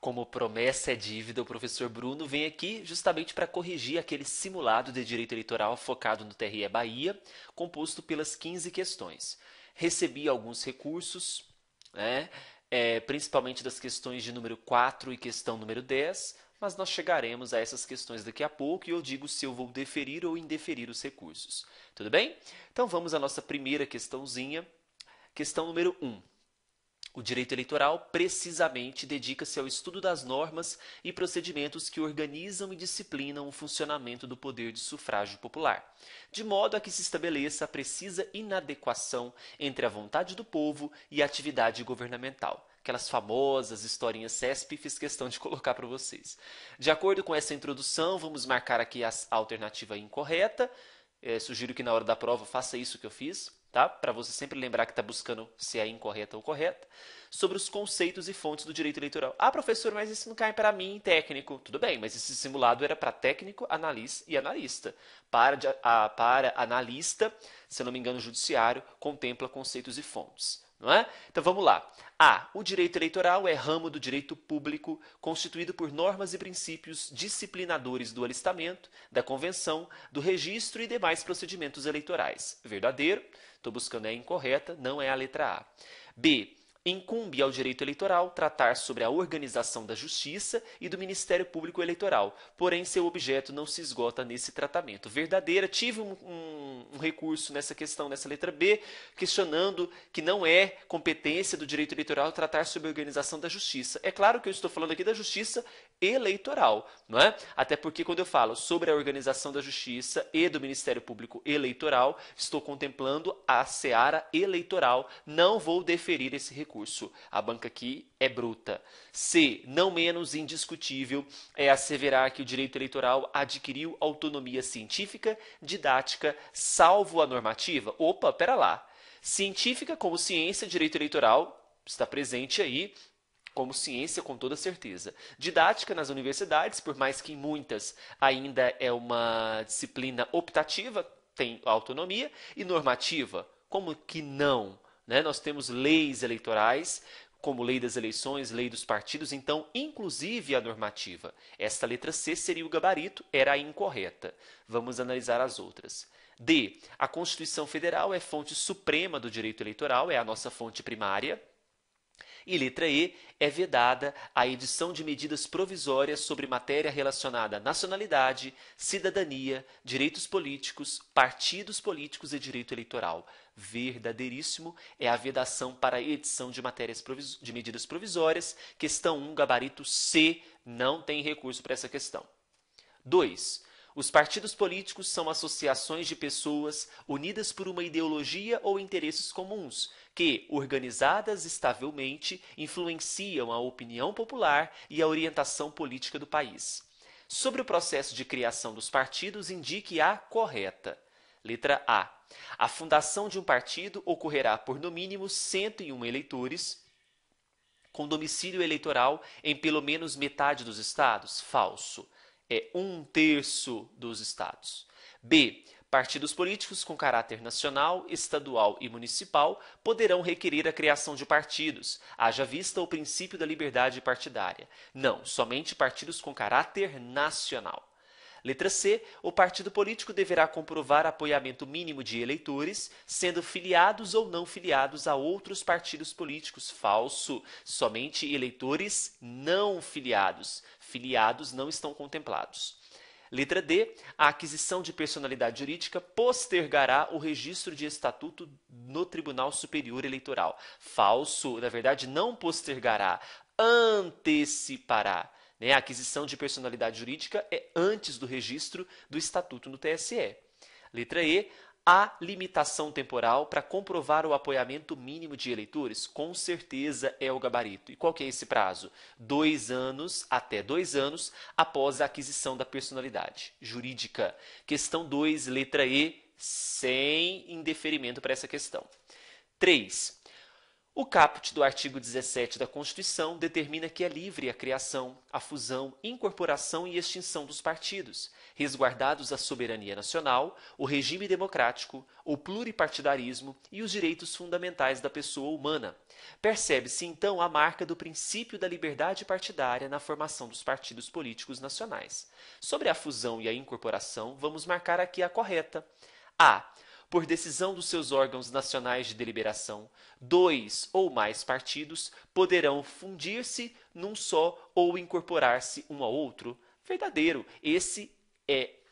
Como promessa é dívida, o professor Bruno vem aqui justamente para corrigir aquele simulado de direito eleitoral focado no TRE Bahia, composto pelas 15 questões. Recebi alguns recursos, né, principalmente das questões de número 4 e questão número 10, mas nós chegaremos a essas questões daqui a pouco e eu digo se eu vou deferir ou indeferir os recursos. Tudo bem? Então vamos à nossa primeira questãozinha, questão número 1. O direito eleitoral precisamente dedica-se ao estudo das normas e procedimentos que organizam e disciplinam o funcionamento do poder de sufrágio popular, de modo a que se estabeleça a precisa inadequação entre a vontade do povo e a atividade governamental. Aquelas famosas historinhas CESP, fiz questão de colocar para vocês. De acordo com essa introdução, vamos marcar aqui a alternativa incorreta. Sugiro que na hora da prova faça isso que eu fiz, tá? Para você sempre lembrar que está buscando se é incorreta ou correta. Sobre os conceitos e fontes do direito eleitoral. Ah, professor, mas isso não cai para mim, técnico. Tudo bem, mas esse simulado era para técnico, analista e analista. Para analista, se eu não me engano, o judiciário contempla conceitos e fontes. Não é? Então vamos lá. A. O direito eleitoral é ramo do direito público constituído por normas e princípios disciplinadores do alistamento, da convenção, do registro e demais procedimentos eleitorais. Verdadeiro. Estou buscando a incorreta, não é a letra A. B. Incumbe ao direito eleitoral tratar sobre a organização da Justiça e do Ministério Público Eleitoral, porém seu objeto não se esgota nesse tratamento. Verdadeira, tive um recurso nessa questão, nessa letra B, questionando que não é competência do direito eleitoral tratar sobre a organização da Justiça. É claro que eu estou falando aqui da Justiça eleitoral, não é? Até porque quando eu falo sobre a organização da Justiça e do Ministério Público Eleitoral, estou contemplando a seara eleitoral, não vou deferir esse recurso. A banca aqui é bruta. C. Não menos indiscutível é asseverar que o direito eleitoral adquiriu autonomia científica, didática, salvo a normativa. Opa, pera lá. Científica como ciência, direito eleitoral está presente aí como ciência com toda certeza. Didática nas universidades, por mais que em muitas ainda é uma disciplina optativa, tem autonomia, e normativa, como que não? Né? Nós temos leis eleitorais, como lei das eleições, lei dos partidos, então, inclusive a normativa. Esta letra C seria o gabarito, era a incorreta. Vamos analisar as outras. D. A Constituição Federal é fonte suprema do direito eleitoral, é a nossa fonte primária. E letra E, é vedada a edição de medidas provisórias sobre matéria relacionada à nacionalidade, cidadania, direitos políticos, partidos políticos e direito eleitoral. Verdadeiríssimo é a vedação para a edição de de medidas provisórias. Questão 1, gabarito C, não tem recurso para essa questão. 2. Os partidos políticos são associações de pessoas unidas por uma ideologia ou interesses comuns, que, organizadas estavelmente, influenciam a opinião popular e a orientação política do país. Sobre o processo de criação dos partidos, indique a correta. Letra A. A fundação de um partido ocorrerá por no mínimo 101 eleitores, com domicílio eleitoral em pelo menos metade dos estados. Falso. É 1/3 dos estados. B. Partidos políticos com caráter nacional, estadual e municipal poderão requerer a criação de partidos, haja vista o princípio da liberdade partidária. Não, somente partidos com caráter nacional. Letra C. O partido político deverá comprovar apoiamento mínimo de eleitores, sendo filiados ou não filiados a outros partidos políticos. Falso. Somente eleitores não filiados. Filiados não estão contemplados. Letra D. A aquisição de personalidade jurídica postergará o registro de estatuto no Tribunal Superior Eleitoral. Falso. Na verdade, não postergará, antecipará. A aquisição de personalidade jurídica é antes do registro do estatuto no TSE. Letra E. Há limitação temporal para comprovar o apoiamento mínimo de eleitores? Com certeza é o gabarito. E qual que é esse prazo? 2 anos, até 2 anos, após a aquisição da personalidade jurídica. Questão 2, letra E, sem indeferimento para essa questão. 3. O caput do artigo 17 da Constituição determina que é livre a criação, a fusão, incorporação e extinção dos partidos, resguardados a soberania nacional, o regime democrático, o pluripartidarismo e os direitos fundamentais da pessoa humana. Percebe-se, então, a marca do princípio da liberdade partidária na formação dos partidos políticos nacionais. Sobre a fusão e a incorporação, vamos marcar aqui a correta. A. Por decisão dos seus órgãos nacionais de deliberação, 2 ou mais partidos poderão fundir-se num só ou incorporar-se um ao outro. Verdadeiro.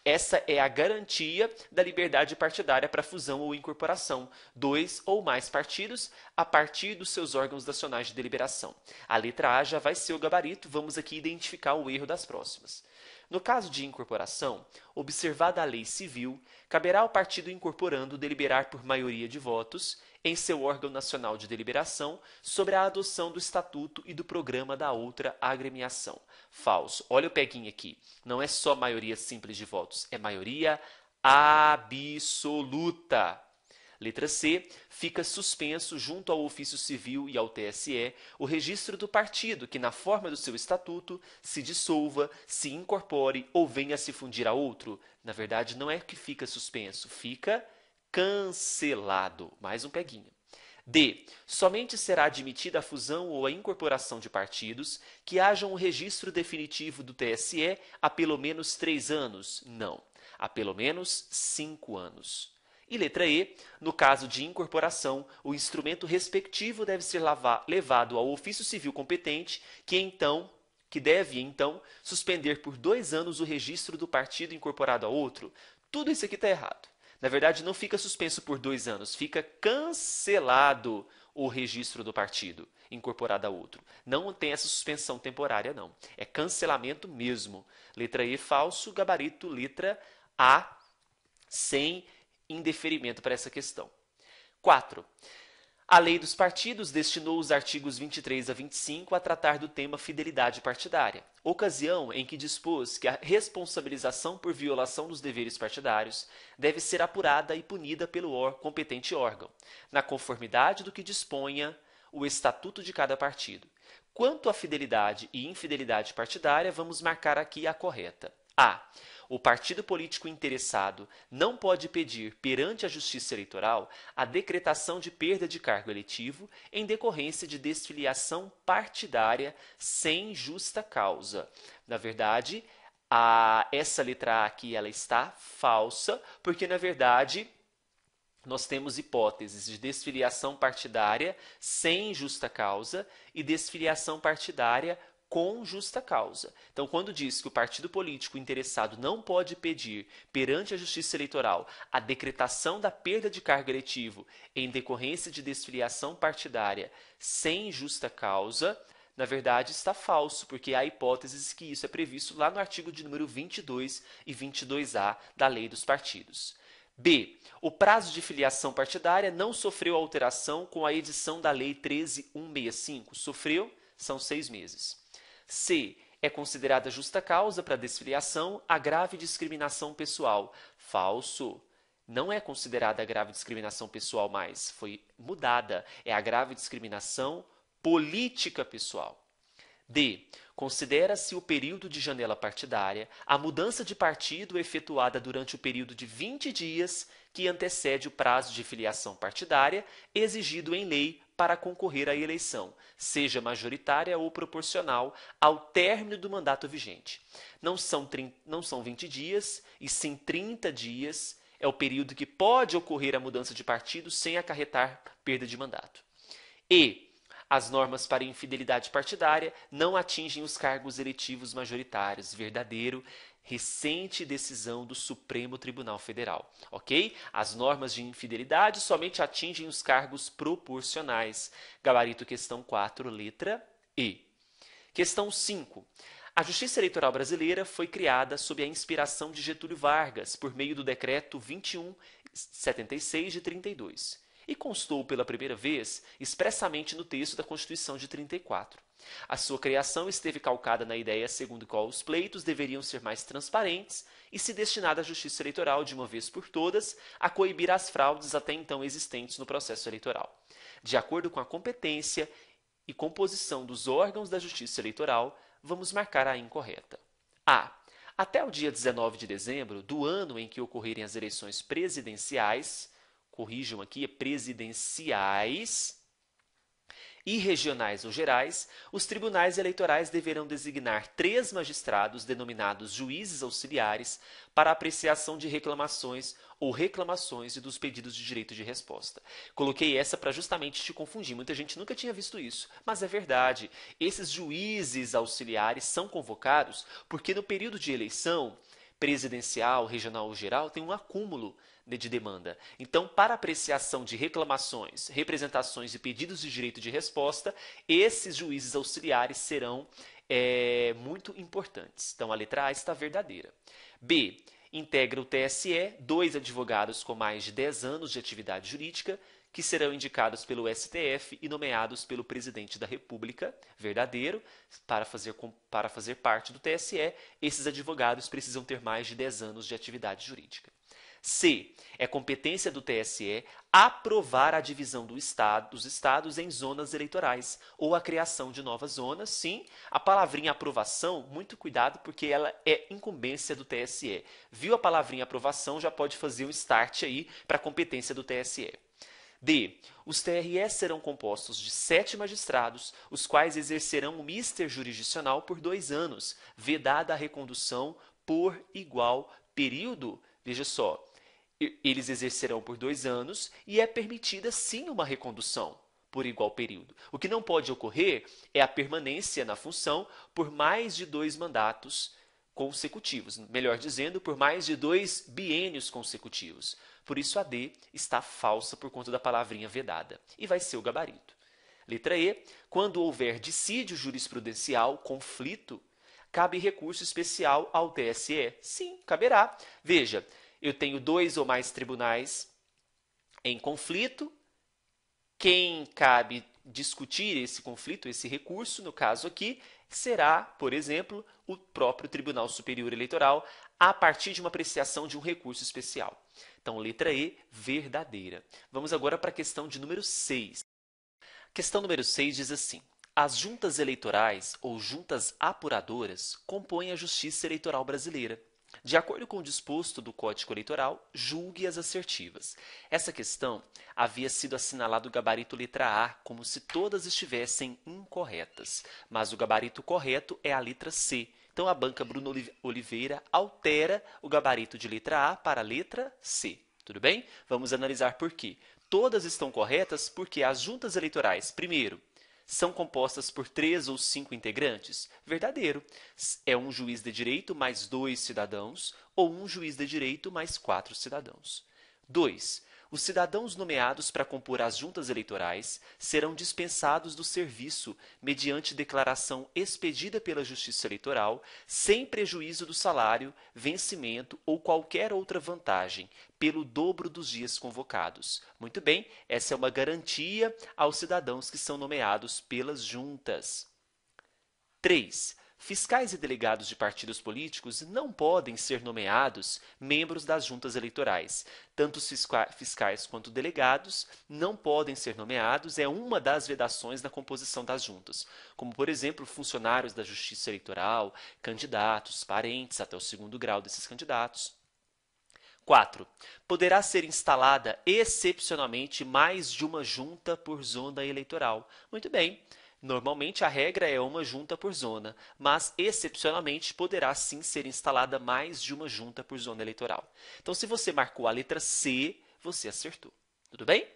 Essa é a garantia da liberdade partidária para fusão ou incorporação. 2 ou mais partidos a partir dos seus órgãos nacionais de deliberação. A letra A já vai ser o gabarito, vamos aqui identificar o erro das próximas. No caso de incorporação, observada a lei civil, caberá ao partido incorporando deliberar por maioria de votos em seu órgão nacional de deliberação sobre a adoção do estatuto e do programa da outra agremiação. Falso. Olha o peguinho aqui. Não é só maioria simples de votos, é maioria absoluta. Letra C. Fica suspenso junto ao ofício civil e ao TSE o registro do partido que, na forma do seu estatuto, se dissolva, se incorpore ou venha a se fundir a outro. Na verdade, não é que fica suspenso, fica cancelado. Mais um peguinho. D. Somente será admitida a fusão ou a incorporação de partidos que hajam um registro definitivo do TSE há pelo menos 3 anos. Não, há pelo menos 5 anos. E letra E, no caso de incorporação, o instrumento respectivo deve ser levado ao ofício civil competente, que deve, então, suspender por 2 anos o registro do partido incorporado a outro. Tudo isso aqui está errado. Na verdade, não fica suspenso por 2 anos, fica cancelado o registro do partido incorporado a outro. Não tem essa suspensão temporária, não. É cancelamento mesmo. Letra E, falso. Gabarito, letra A, sem indeferimento para essa questão. 4. A Lei dos Partidos destinou os artigos 23 a 25 a tratar do tema fidelidade partidária, ocasião em que dispôs que a responsabilização por violação dos deveres partidários deve ser apurada e punida pelo competente órgão, na conformidade do que disponha o estatuto de cada partido. Quanto à fidelidade e infidelidade partidária, vamos marcar aqui a correta. A. O partido político interessado não pode pedir perante a Justiça Eleitoral a decretação de perda de cargo eletivo em decorrência de desfiliação partidária sem justa causa. Na verdade, essa letra A aqui ela está falsa, porque na verdade nós temos hipóteses de desfiliação partidária sem justa causa e desfiliação partidária com justa causa. Então, quando diz que o partido político interessado não pode pedir perante a Justiça Eleitoral a decretação da perda de cargo eletivo em decorrência de desfiliação partidária sem justa causa, na verdade está falso, porque há hipóteses que isso é previsto lá no artigo de número 22 e 22A da Lei dos Partidos. B. O prazo de filiação partidária não sofreu alteração com a edição da Lei 13.165. Sofreu? São 6 meses. C. É considerada justa causa para desfiliação a grave discriminação pessoal. Falso. Não é considerada a grave discriminação pessoal mais. Foi mudada. É a grave discriminação política pessoal. D. Considera-se o período de janela partidária a mudança de partido efetuada durante o período de 20 dias que antecede o prazo de filiação partidária exigido em lei para concorrer à eleição, seja majoritária ou proporcional, ao término do mandato vigente. Não são 20 dias, e sim 30 dias é o período que pode ocorrer a mudança de partido sem acarretar perda de mandato. E as normas para infidelidade partidária não atingem os cargos eletivos majoritários. Verdadeiro. Recente decisão do Supremo Tribunal Federal, ok? As normas de infidelidade somente atingem os cargos proporcionais. Gabarito questão 4, letra E. Questão 5. A Justiça Eleitoral Brasileira foi criada sob a inspiração de Getúlio Vargas, por meio do Decreto 2176 de 32. e constou pela primeira vez expressamente no texto da Constituição de 34. A sua criação esteve calcada na ideia segundo a qual os pleitos deveriam ser mais transparentes e se destinar à justiça eleitoral, de uma vez por todas, a coibir as fraudes até então existentes no processo eleitoral. De acordo com a competência e composição dos órgãos da justiça eleitoral, vamos marcar a incorreta. A. Até o dia 19 de dezembro do ano em que ocorrerem as eleições presidenciais, corrijam aqui, presidenciais e regionais ou gerais, os tribunais eleitorais deverão designar 3 magistrados denominados juízes auxiliares para apreciação de reclamações ou reclamações e dos pedidos de direito de resposta. Coloquei essa para justamente te confundir. Muita gente nunca tinha visto isso, mas é verdade. Esses juízes auxiliares são convocados porque no período de eleição presidencial, regional ou geral, tem um acúmulo de demanda. Então, para apreciação de reclamações, representações e pedidos de direito de resposta, esses juízes auxiliares serão muito importantes. Então, a letra A está verdadeira. B. Integra o TSE 2 advogados com mais de 10 anos de atividade jurídica, que serão indicados pelo STF e nomeados pelo presidente da República, verdadeiro, para fazer parte do TSE, esses advogados precisam ter mais de 10 anos de atividade jurídica. C. É competência do TSE aprovar a divisão dos estados em zonas eleitorais ou a criação de novas zonas. Sim, a palavrinha aprovação, muito cuidado porque ela é incumbência do TSE. Viu a palavrinha aprovação, já pode fazer um start aí para a competência do TSE. D. Os TREs serão compostos de 7 magistrados, os quais exercerão o mister jurisdicional por 2 anos, vedada a recondução por igual período. Veja só, eles exercerão por 2 anos e é permitida sim uma recondução por igual período. O que não pode ocorrer é a permanência na função por mais de 2 mandatos consecutivos, melhor dizendo, por mais de 2 biênios consecutivos. Por isso a D está falsa por conta da palavrinha vedada e vai ser o gabarito. Letra E. Quando houver dissídio jurisprudencial, conflito, cabe recurso especial ao TSE? Sim, caberá. Veja, eu tenho 2 ou mais tribunais em conflito. Quem cabe discutir esse conflito, esse recurso, no caso aqui, será, por exemplo, o próprio Tribunal Superior Eleitoral, a partir de uma apreciação de um recurso especial. Então, letra E, verdadeira. Vamos agora para a questão de número 6. A questão número 6 diz assim: as juntas eleitorais ou juntas apuradoras compõem a Justiça Eleitoral brasileira. De acordo com o disposto do Código Eleitoral, julgue as assertivas. Essa questão havia sido assinalado o gabarito letra A, como se todas estivessem incorretas. Mas o gabarito correto é a letra C. Então, a banca Bruno Oliveira altera o gabarito de letra A para a letra C. Tudo bem? Vamos analisar por quê. Todas estão corretas porque as juntas eleitorais, primeiro, são compostas por 3 ou 5 integrantes? Verdadeiro. É um juiz de direito mais 2 cidadãos ou um juiz de direito mais 4 cidadãos. 2. Os cidadãos nomeados para compor as juntas eleitorais serão dispensados do serviço mediante declaração expedida pela Justiça Eleitoral, sem prejuízo do salário, vencimento ou qualquer outra vantagem, pelo dobro dos dias convocados. Muito bem, essa é uma garantia aos cidadãos que são nomeados pelas juntas. 3. Fiscais e delegados de partidos políticos não podem ser nomeados membros das juntas eleitorais. Tanto os fiscais quanto delegados não podem ser nomeados, é uma das vedações na composição das juntas, como, por exemplo, funcionários da Justiça Eleitoral, candidatos, parentes até o 2º grau desses candidatos. 4. Poderá ser instalada excepcionalmente mais de uma junta por zona eleitoral. Muito bem. Normalmente, a regra é uma junta por zona, mas, excepcionalmente, poderá sim ser instalada mais de uma junta por zona eleitoral. Então, se você marcou a letra C, você acertou. Tudo bem?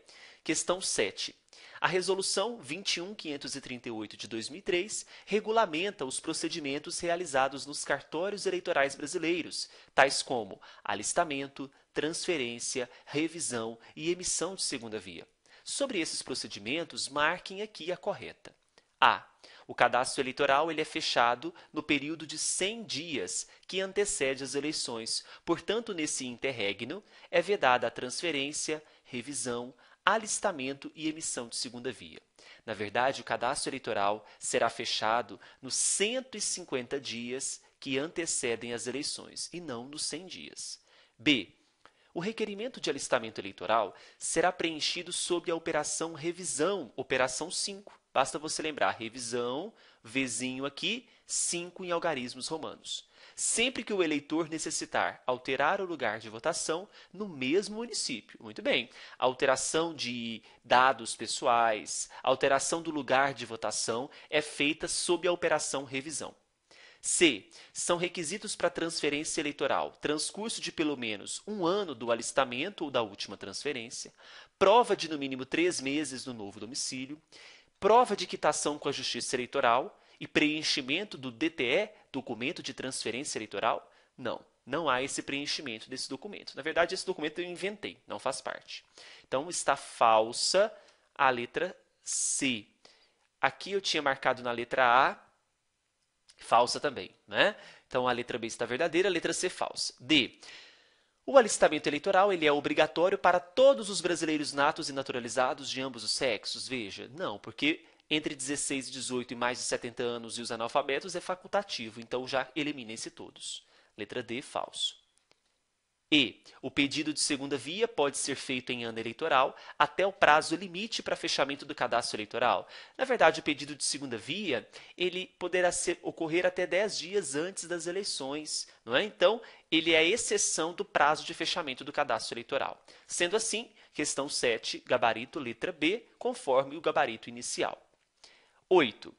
Questão 7. A Resolução 21.538 de 2003 regulamenta os procedimentos realizados nos cartórios eleitorais brasileiros, tais como alistamento, transferência, revisão e emissão de segunda via. Sobre esses procedimentos, marquem aqui a correta. A. O cadastro eleitoral ele é fechado no período de 100 dias que antecede as eleições. Portanto, nesse interregno, é vedada a transferência, revisão, alistamento e emissão de segunda via. Na verdade, o cadastro eleitoral será fechado nos 150 dias que antecedem as eleições e não nos 100 dias. B. O requerimento de alistamento eleitoral será preenchido sob a operação revisão, operação 5. Basta você lembrar, revisão, Vzinho aqui, 5 em algarismos romanos. Sempre que o eleitor necessitar alterar o lugar de votação no mesmo município. Muito bem. Alteração de dados pessoais, alteração do lugar de votação é feita sob a operação revisão. C. São requisitos para transferência eleitoral transcurso de pelo menos 1 ano do alistamento ou da última transferência, prova de no mínimo 3 meses no novo domicílio, prova de quitação com a Justiça Eleitoral e preenchimento do DTE, documento de transferência eleitoral? Não, não há esse preenchimento desse documento. Na verdade, esse documento eu inventei, não faz parte. Então, está falsa a letra C. Aqui eu tinha marcado na letra A, falsa também, né? Então, a letra B está verdadeira, a letra C falsa. D. O alistamento eleitoral ele é obrigatório para todos os brasileiros natos e naturalizados de ambos os sexos? Veja, não, porque entre 16 e 18 e mais de 70 anos e os analfabetos é facultativo, então já eliminem-se todos. Letra D, falso. E. O pedido de segunda via pode ser feito em ano eleitoral até o prazo limite para fechamento do cadastro eleitoral. Na verdade, o pedido de segunda via ele poderá ocorrer até 10 dias antes das eleições, não é? Então, ele é a exceção do prazo de fechamento do cadastro eleitoral. Sendo assim, questão 7, gabarito letra B, conforme o gabarito inicial. 8.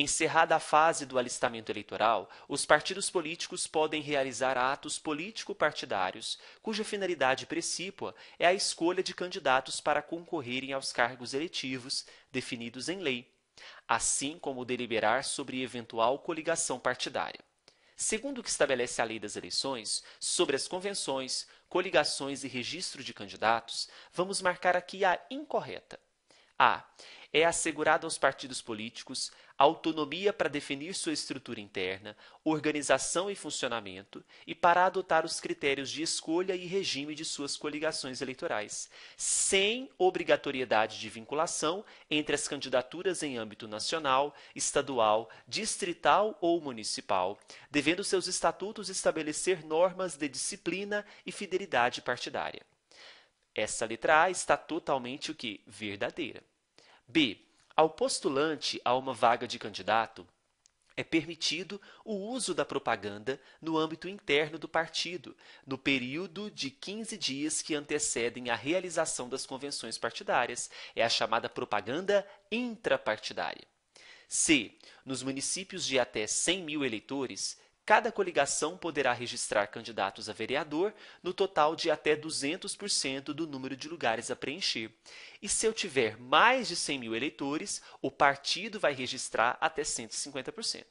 Encerrada a fase do alistamento eleitoral, os partidos políticos podem realizar atos político-partidários, cuja finalidade precípua é a escolha de candidatos para concorrerem aos cargos eletivos definidos em lei, assim como deliberar sobre eventual coligação partidária. Segundo o que estabelece a Lei das Eleições, sobre as convenções, coligações e registro de candidatos, vamos marcar aqui a incorreta. A. É assegurada aos partidos políticos autonomia para definir sua estrutura interna, organização e funcionamento e para adotar os critérios de escolha e regime de suas coligações eleitorais, sem obrigatoriedade de vinculação entre as candidaturas em âmbito nacional, estadual, distrital ou municipal, devendo seus estatutos estabelecer normas de disciplina e fidelidade partidária. Essa letra A está totalmente o quê? Verdadeira. B. Ao postulante a uma vaga de candidato, é permitido o uso da propaganda no âmbito interno do partido, no período de 15 dias que antecedem a realização das convenções partidárias. É a chamada propaganda intrapartidária. C. Nos municípios de até 100 mil eleitores, cada coligação poderá registrar candidatos a vereador no total de até 200% do número de lugares a preencher. E se eu tiver mais de 100 mil eleitores, o partido vai registrar até 150%.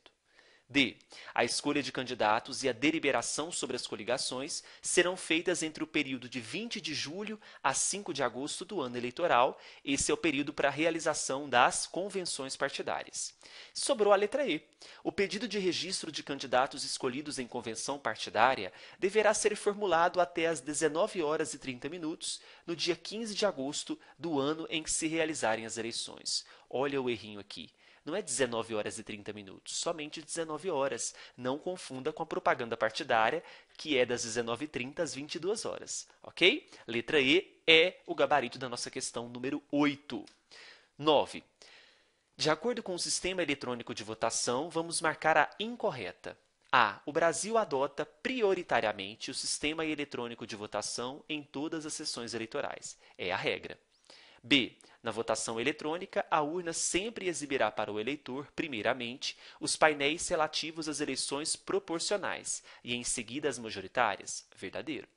D. A escolha de candidatos e a deliberação sobre as coligações serão feitas entre o período de 20 de julho a 5 de agosto do ano eleitoral. Esse é o período para a realização das convenções partidárias. Sobrou a letra E. O pedido de registro de candidatos escolhidos em convenção partidária deverá ser formulado até às 19 horas e 30 minutos, no dia 15 de agosto do ano em que se realizarem as eleições. Olha o errinho aqui. Não é 19 horas e 30 minutos, somente 19 horas. Não confunda com a propaganda partidária, que é das 19h30 às 22 horas. Ok? Letra E é o gabarito da nossa questão número 8. 9. De acordo com o sistema eletrônico de votação, vamos marcar a incorreta. A. O Brasil adota prioritariamente o sistema eletrônico de votação em todas as sessões eleitorais. É a regra. B. Na votação eletrônica, a urna sempre exibirá para o eleitor, primeiramente, os painéis relativos às eleições proporcionais e, em seguida, as majoritárias. Verdadeiro.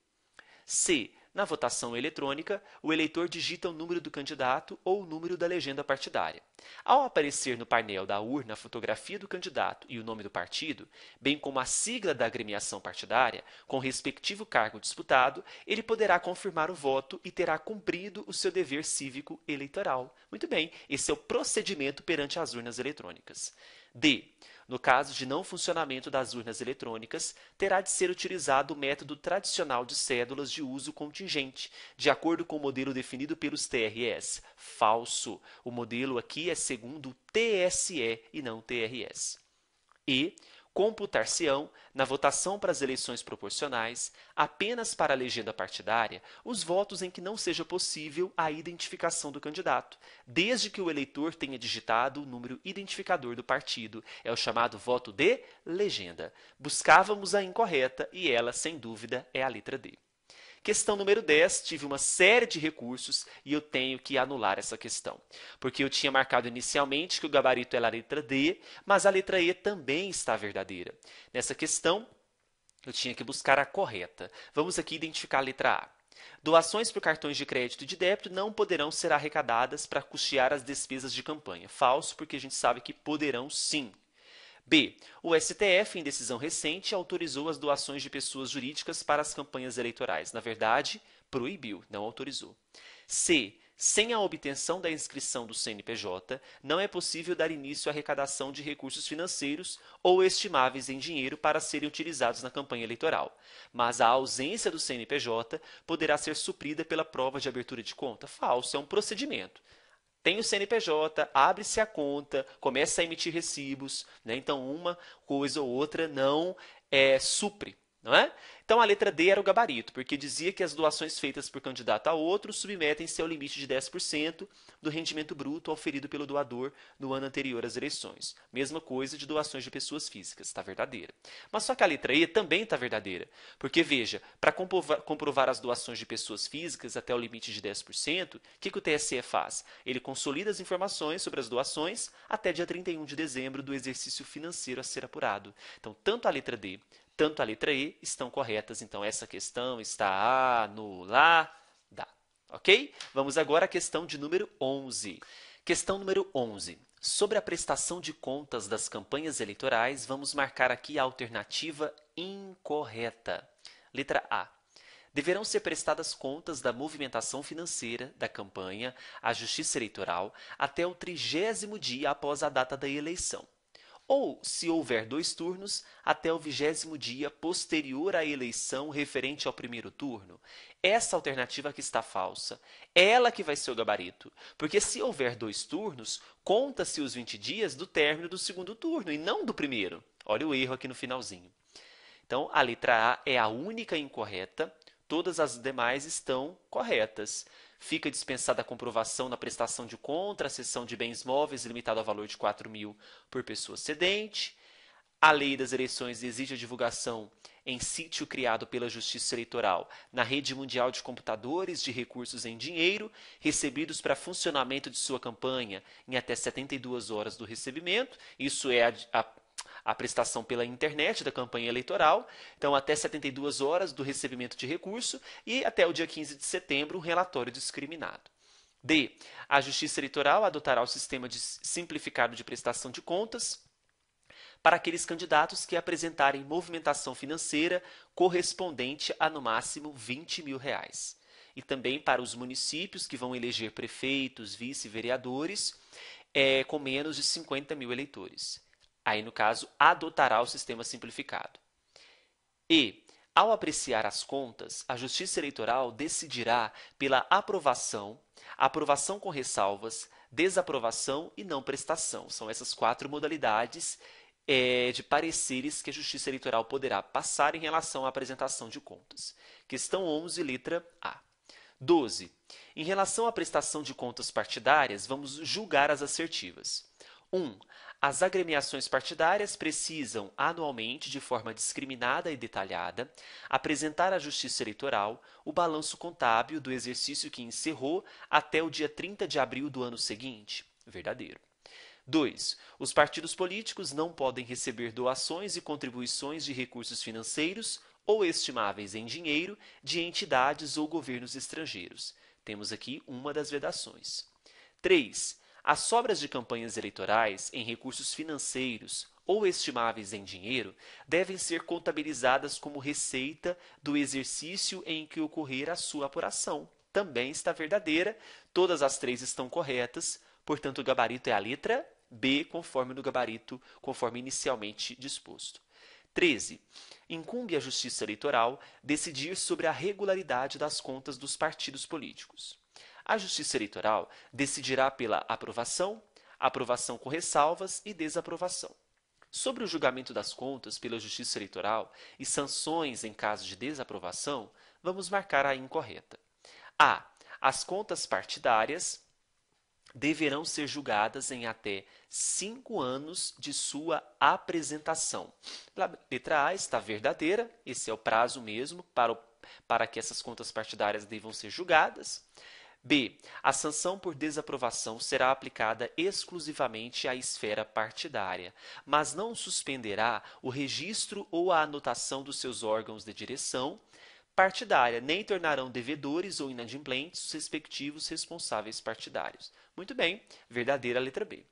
C. Na votação eletrônica, o eleitor digita o número do candidato ou o número da legenda partidária. Ao aparecer no painel da urna a fotografia do candidato e o nome do partido, bem como a sigla da agremiação partidária, com o respectivo cargo disputado, ele poderá confirmar o voto e terá cumprido o seu dever cívico eleitoral. Muito bem, esse é o procedimento perante as urnas eletrônicas. D. No caso de não funcionamento das urnas eletrônicas, terá de ser utilizado o método tradicional de cédulas de uso contingente, de acordo com o modelo definido pelos TREs. Falso. O modelo aqui é segundo o TSE e não TRS. E computar-se-ão, na votação para as eleições proporcionais, apenas para a legenda partidária, os votos em que não seja possível a identificação do candidato, desde que o eleitor tenha digitado o número identificador do partido. É o chamado voto de legenda. Buscávamos a incorreta e ela, sem dúvida, é a letra D. Questão número 10, tive uma série de recursos e eu tenho que anular essa questão. Porque eu tinha marcado inicialmente que o gabarito era a letra D, mas a letra E também está verdadeira. Nessa questão, eu tinha que buscar a correta. Vamos aqui identificar a letra A. Doações por cartões de crédito e de débito não poderão ser arrecadadas para custear as despesas de campanha. Falso, porque a gente sabe que poderão sim. B. O STF, em decisão recente, autorizou as doações de pessoas jurídicas para as campanhas eleitorais. Na verdade, proibiu, não autorizou. C. Sem a obtenção da inscrição do CNPJ, não é possível dar início à arrecadação de recursos financeiros ou estimáveis em dinheiro para serem utilizados na campanha eleitoral. Mas a ausência do CNPJ poderá ser suprida pela prova de abertura de conta. Falso, é um procedimento. Tem o CNPJ, abre-se a conta, começa a emitir recibos, né? Então uma coisa ou outra não supre, não é? Então a letra D era o gabarito, porque dizia que as doações feitas por candidato a outro submetem-se ao limite de 10% do rendimento bruto auferido pelo doador no ano anterior às eleições. Mesma coisa de doações de pessoas físicas, está verdadeira. Mas só que a letra E também está verdadeira, porque veja, para comprovar as doações de pessoas físicas até o limite de 10%, o que o TSE faz? Ele consolida as informações sobre as doações até dia 31 de dezembro do exercício financeiro a ser apurado. Então, tanto a letra D tanto a letra E estão corretas, então essa questão está anulada, ok? Vamos agora à questão de número 11. Questão número 11. Sobre a prestação de contas das campanhas eleitorais, vamos marcar aqui a alternativa incorreta. Letra A. Deverão ser prestadas contas da movimentação financeira da campanha à Justiça Eleitoral até o 30º dia após a data da eleição. Ou, se houver 2 turnos, até o 20º dia posterior à eleição referente ao primeiro turno. Essa alternativa aqui está falsa. É ela que vai ser o gabarito. Porque se houver 2 turnos, conta-se os 20 dias do término do segundo turno e não do primeiro. Olha o erro aqui no finalzinho. Então, a letra A é a única incorreta. Todas as demais estão corretas. Fica dispensada a comprovação na prestação de conta, a cessão de bens móveis limitado ao valor de 4.000 por pessoa cedente. A lei das eleições exige a divulgação em sítio criado pela Justiça Eleitoral na rede mundial de computadores de recursos em dinheiro, recebidos para funcionamento de sua campanha em até 72 horas do recebimento. Isso é a prestação pela internet da campanha eleitoral, então até 72 horas do recebimento de recurso e até o dia 15 de setembro um relatório discriminado. D. A Justiça Eleitoral adotará o sistema simplificado de prestação de contas para aqueles candidatos que apresentarem movimentação financeira correspondente a, no máximo, R$20.000. E também para os municípios que vão eleger prefeitos, vice-vereadores com menos de 50.000 eleitores. Aí, no caso, adotará o sistema simplificado. E, ao apreciar as contas, a Justiça Eleitoral decidirá pela aprovação, aprovação com ressalvas, desaprovação e não prestação. São essas 4 modalidades de pareceres que a Justiça Eleitoral poderá passar em relação à apresentação de contas. Questão 11, letra A. 12. Em relação à prestação de contas partidárias, vamos julgar as assertivas. 1. As agremiações partidárias precisam, anualmente, de forma discriminada e detalhada, apresentar à Justiça Eleitoral o balanço contábil do exercício que encerrou até o dia 30 de abril do ano seguinte. Verdadeiro. 2. Os partidos políticos não podem receber doações e contribuições de recursos financeiros ou estimáveis em dinheiro de entidades ou governos estrangeiros. Temos aqui uma das vedações. 3. As sobras de campanhas eleitorais em recursos financeiros ou estimáveis em dinheiro devem ser contabilizadas como receita do exercício em que ocorrer a sua apuração. Também está verdadeira, todas as 3 estão corretas, portanto o gabarito é a letra B, conforme no gabarito, conforme inicialmente disposto. 13. Incumbe à Justiça Eleitoral decidir sobre a regularidade das contas dos partidos políticos. A Justiça Eleitoral decidirá pela aprovação, aprovação com ressalvas e desaprovação. Sobre o julgamento das contas pela Justiça Eleitoral e sanções em caso de desaprovação, vamos marcar a incorreta. A. As contas partidárias deverão ser julgadas em até 5 anos de sua apresentação. Letra A está verdadeira, esse é o prazo mesmo para que essas contas partidárias devam ser julgadas. B. A sanção por desaprovação será aplicada exclusivamente à esfera partidária, mas não suspenderá o registro ou a anotação dos seus órgãos de direção partidária, nem tornarão devedores ou inadimplentes os respectivos responsáveis partidários. Muito bem, verdadeira a letra B.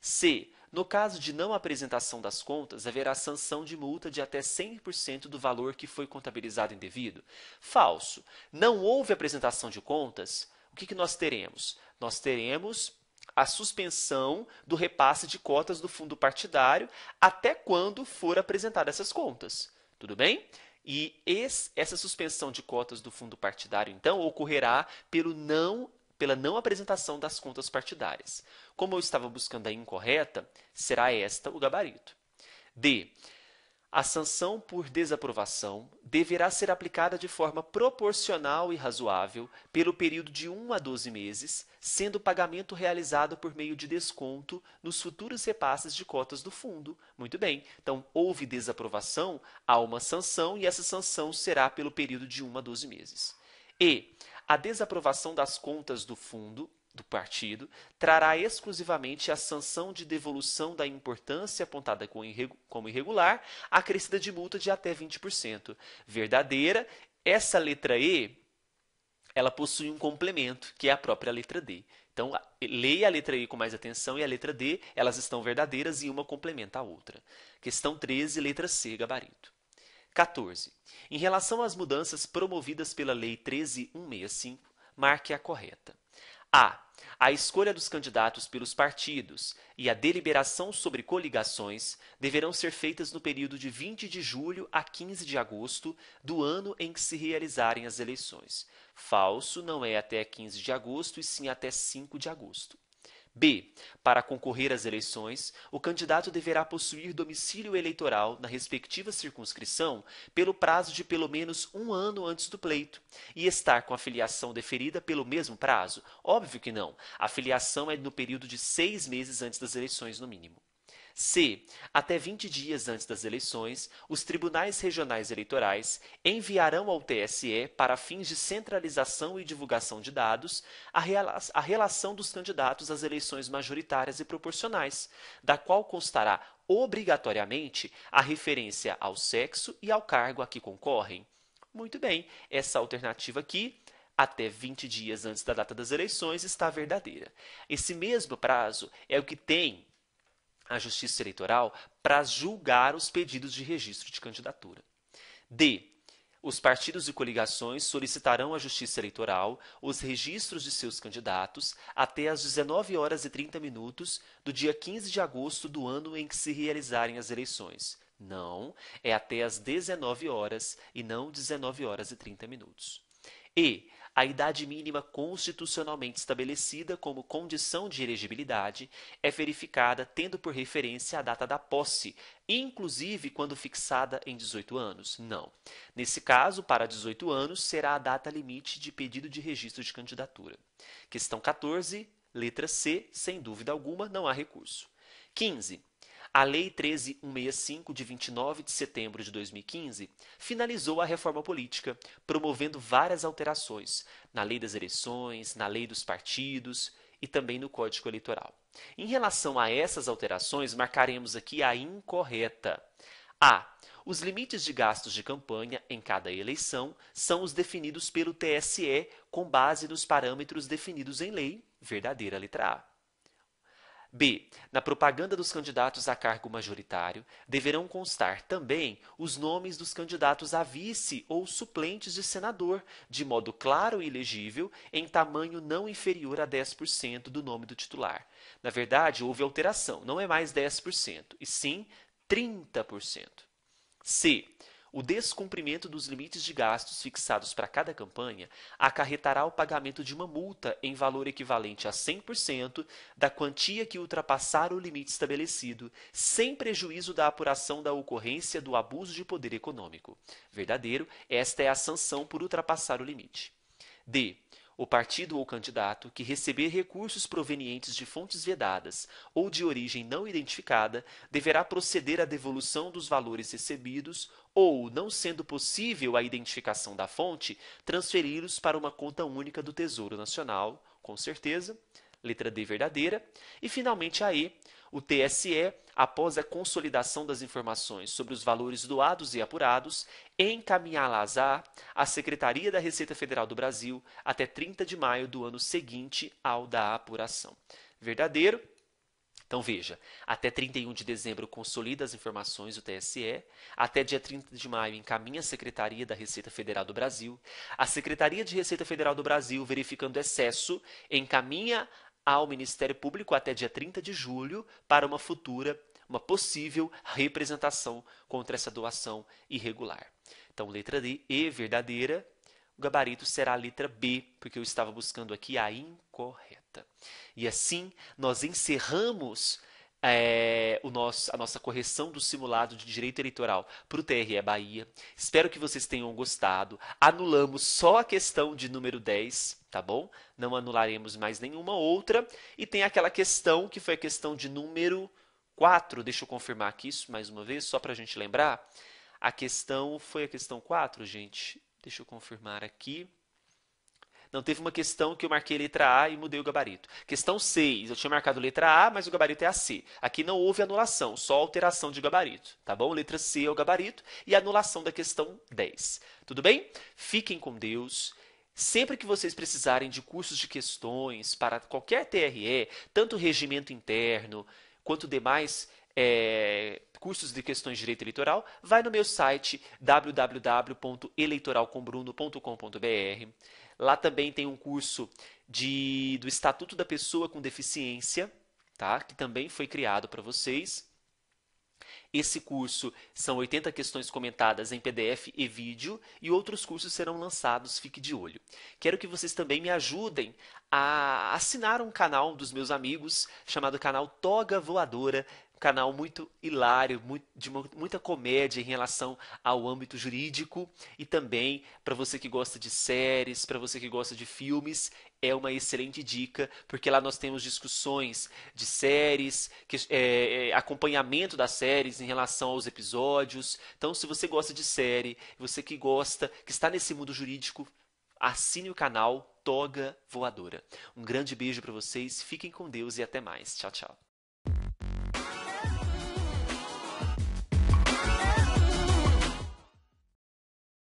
C. No caso de não apresentação das contas, haverá sanção de multa de até 100% do valor que foi contabilizado indevido. Falso. Não houve apresentação de contas, o que nós teremos? Nós teremos a suspensão do repasse de cotas do fundo partidário até quando for apresentadas essas contas. Tudo bem? E essa suspensão de cotas do fundo partidário, então, ocorrerá pela não apresentação das contas partidárias. Como eu estava buscando a incorreta, será esta o gabarito. D. A sanção por desaprovação deverá ser aplicada de forma proporcional e razoável pelo período de 1 a 12 meses, sendo o pagamento realizado por meio de desconto nos futuros repasses de cotas do fundo. Muito bem, então houve desaprovação, há uma sanção e essa sanção será pelo período de 1 a 12 meses. E. A desaprovação das contas do fundo do partido trará exclusivamente a sanção de devolução da importância apontada como irregular, acrescida de multa de até 20%. Verdadeira, essa letra E, ela possui um complemento, que é a própria letra D. Então, leia a letra E com mais atenção e a letra D, elas estão verdadeiras e uma complementa a outra. Questão 13, letra C, gabarito. 14. Em relação às mudanças promovidas pela Lei 13.165, marque a correta. A. A escolha dos candidatos pelos partidos e a deliberação sobre coligações deverão ser feitas no período de 20 de julho a 15 de agosto do ano em que se realizarem as eleições. Falso, não é até 15 de agosto e sim até 5 de agosto. B. Para concorrer às eleições, o candidato deverá possuir domicílio eleitoral na respectiva circunscrição pelo prazo de pelo menos 1 ano antes do pleito e estar com a filiação deferida pelo mesmo prazo? Óbvio que não. A filiação é no período de 6 meses antes das eleições, no mínimo. C. Até 20 dias antes das eleições, os tribunais regionais eleitorais enviarão ao TSE, para fins de centralização e divulgação de dados, a relação dos candidatos às eleições majoritárias e proporcionais, da qual constará obrigatoriamente a referência ao sexo e ao cargo a que concorrem. Muito bem, essa alternativa aqui, até 20 dias antes da data das eleições, está verdadeira. Esse mesmo prazo é o que tem a Justiça Eleitoral para julgar os pedidos de registro de candidatura. D. Os partidos e coligações solicitarão à Justiça Eleitoral os registros de seus candidatos até às 19 horas e 30 minutos do dia 15 de agosto do ano em que se realizarem as eleições. Não, é até às 19 horas e não 19 horas e 30 minutos. E. A idade mínima constitucionalmente estabelecida como condição de elegibilidade é verificada tendo por referência a data da posse, inclusive quando fixada em 18 anos? Não. Nesse caso, para 18 anos, será a data limite de pedido de registro de candidatura. Questão 14, letra C, sem dúvida alguma, não há recurso. 15. A Lei 13.165, de 29 de setembro de 2015, finalizou a reforma política, promovendo várias alterações na Lei das Eleições, na Lei dos Partidos e também no Código Eleitoral. Em relação a essas alterações, marcaremos aqui a incorreta. A. Os limites de gastos de campanha em cada eleição são os definidos pelo TSE com base nos parâmetros definidos em lei. Verdadeira, letra A. B. Na propaganda dos candidatos a cargo majoritário, deverão constar também os nomes dos candidatos a vice ou suplentes de senador, de modo claro e legível, em tamanho não inferior a 10% do nome do titular. Na verdade, houve alteração, não é mais 10%, e sim 30%. C. O descumprimento dos limites de gastos fixados para cada campanha acarretará o pagamento de uma multa em valor equivalente a 100% da quantia que ultrapassar o limite estabelecido, sem prejuízo da apuração da ocorrência do abuso de poder econômico. Verdadeiro, esta é a sanção por ultrapassar o limite. D. O partido ou candidato que receber recursos provenientes de fontes vedadas ou de origem não identificada deverá proceder à devolução dos valores recebidos ou, não sendo possível a identificação da fonte, transferi-los para uma conta única do Tesouro Nacional, com certeza. Letra D, verdadeira. E, finalmente, a E. O TSE, após a consolidação das informações sobre os valores doados e apurados, encaminhá-las à Secretaria da Receita Federal do Brasil até 30 de maio do ano seguinte ao da apuração. Verdadeiro. Então, veja, até 31 de dezembro consolida as informações do TSE, até dia 30 de maio encaminha a Secretaria da Receita Federal do Brasil, a Secretaria de Receita Federal do Brasil, verificando excesso, encaminha ao Ministério Público até dia 30 de julho para uma possível representação contra essa doação irregular. Então, letra D, E, verdadeira. O gabarito será a letra B, porque eu estava buscando aqui a incorreta. E assim, nós encerramos a nossa correção do simulado de direito eleitoral para o TRE Bahia. Espero que vocês tenham gostado. Anulamos só a questão de número 10, tá bom? Não anularemos mais nenhuma outra. E tem aquela questão que foi a questão de número 4. Deixa eu confirmar aqui isso mais uma vez, só para a gente lembrar. A questão foi a questão 4, gente. Deixa eu confirmar aqui. Não, teve uma questão que eu marquei letra A e mudei o gabarito. Questão 6, eu tinha marcado letra A, mas o gabarito é a C. Aqui não houve anulação, só alteração de gabarito, tá bom? Letra C é o gabarito e anulação da questão 10. Tudo bem? Fiquem com Deus. Sempre que vocês precisarem de cursos de questões para qualquer TRE, tanto regimento interno quanto demais cursos de questões de direito eleitoral, vai no meu site www.eleitoralcombruno.com.br. Lá também tem um curso do Estatuto da Pessoa com Deficiência, tá? Que também foi criado para vocês. Esse curso são 80 questões comentadas em PDF e vídeo e outros cursos serão lançados, fique de olho. Quero que vocês também me ajudem a assinar um canal dos meus amigos chamado canal Toga Voadora, um canal muito hilário, de muita comédia em relação ao âmbito jurídico e também para você que gosta de séries, para você que gosta de filmes, é uma excelente dica, porque lá nós temos discussões de séries, acompanhamento das séries em relação aos episódios. Então, se você gosta de série, você que gosta, que está nesse mundo jurídico, assine o canal Toga Voadora. Um grande beijo para vocês, fiquem com Deus e até mais. Tchau, tchau.